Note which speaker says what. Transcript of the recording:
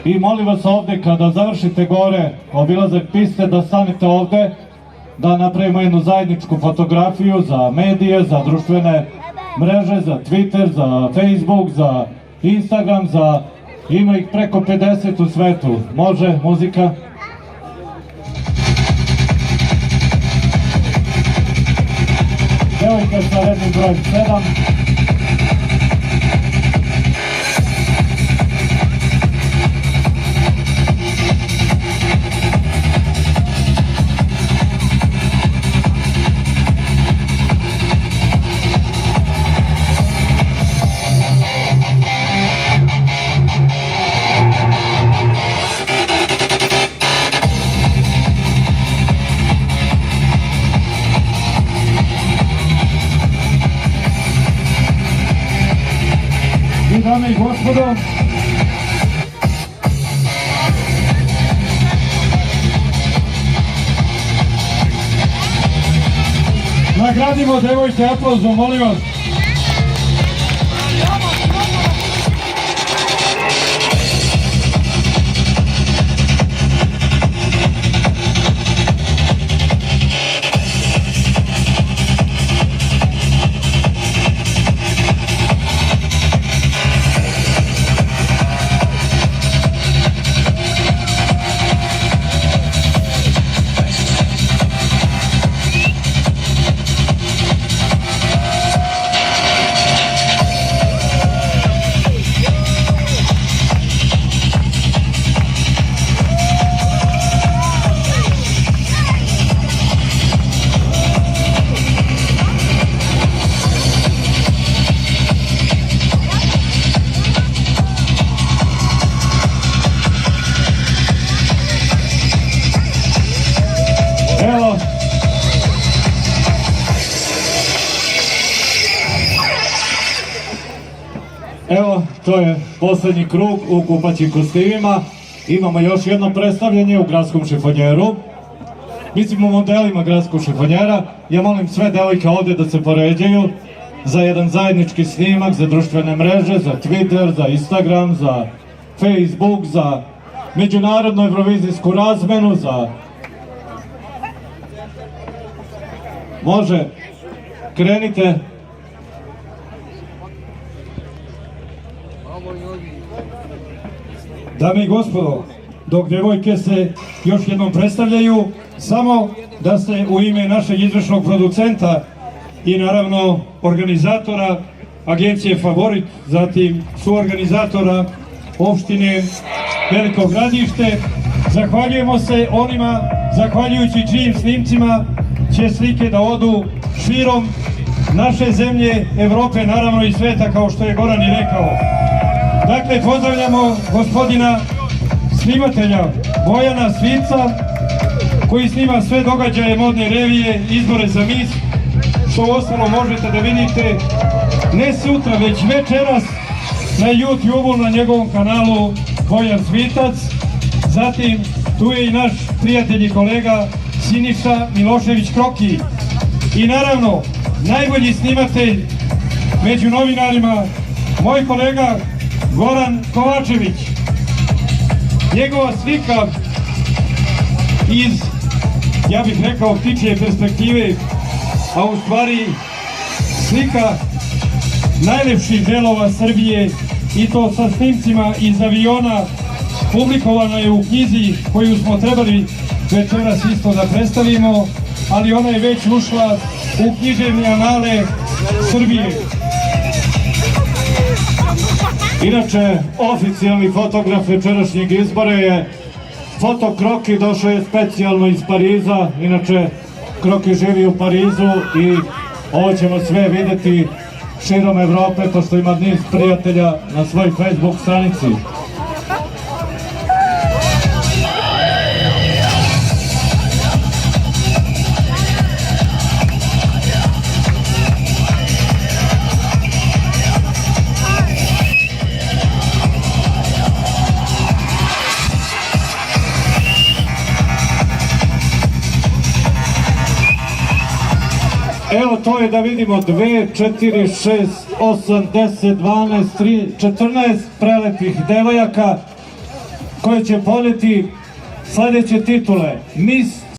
Speaker 1: I molim vas ovde kada završite gore obilazak piste da stanete ovde, da napravimo jednu zajedničku fotografiju za medije, za društvene mreže, za Twitter, za Facebook, za Instagram, ima ih preko 50 u svetu. Može muzika? Devojka sa rednim brojem 7. Dame i gospodo, nagradimo devojke aplauzom, molim vas. Evo, to je poslednji krug u kupaćim kostimima. Imamo još jedno predstavljanje u gradskom šifonjeru. Mislim u modelima gradskog šifonjera. Ja molim sve devojke ovde da se poređaju za jedan zajednički snimak, za društvene mreže, za Twitter, za Instagram, za Facebook, za međunarodnu evrovizijsku razmenu, za... Može, krenite.
Speaker 2: Dame i gospodo, dok devojke se još jednom predstavljaju, samo da se u ime našeg izvršnog producenta i naravno organizatora agencije Favorit, zatim suorganizatora opštine Veliko Gradište, zahvaljujemo se onima, zahvaljujući čijim snimcima će slike da odu širom naše zemlje, Evrope, naravno i sveta, kao što je Goran i rekao. Dakle, pozdravljamo gospodina snimatelja Bojana Svica, koji snima sve događaje modne revije, izbore za mis, što ostalo možete da vidite ne sutra, već večeras na YouTube-u, na njegovom kanalu Bojan Svitac. Zatim, tu je i naš prijatelj i kolega Siniša Milošević Kroki. I naravno, najbolji snimatelj među novinarima, moj kolega Goran Kovačević. Njegova slika iz, ja bih rekao, ptičje perspektive, a u stvari slika najlepših delova Srbije, i to sa snimcima iz aviona, publikovana je u knjizi koju smo trebali večeras isto da predstavimo, ali ona je već ušla u književne anale Srbije.
Speaker 1: Inače, oficijalni fotograf večerašnjeg izbora je Foto Kroki, došao je specijalno iz Pariza. Inače, Kroki živi u Parizu i ovo ćemo sve videti širom Evrope, pošto ima niz prijatelja na svojoj Facebook stranici. Evo, to je da vidimo 2, 4, 6, 8, 10, 12, 13, 14 prelepih devojaka. koje će poneti sledeće titule: Miss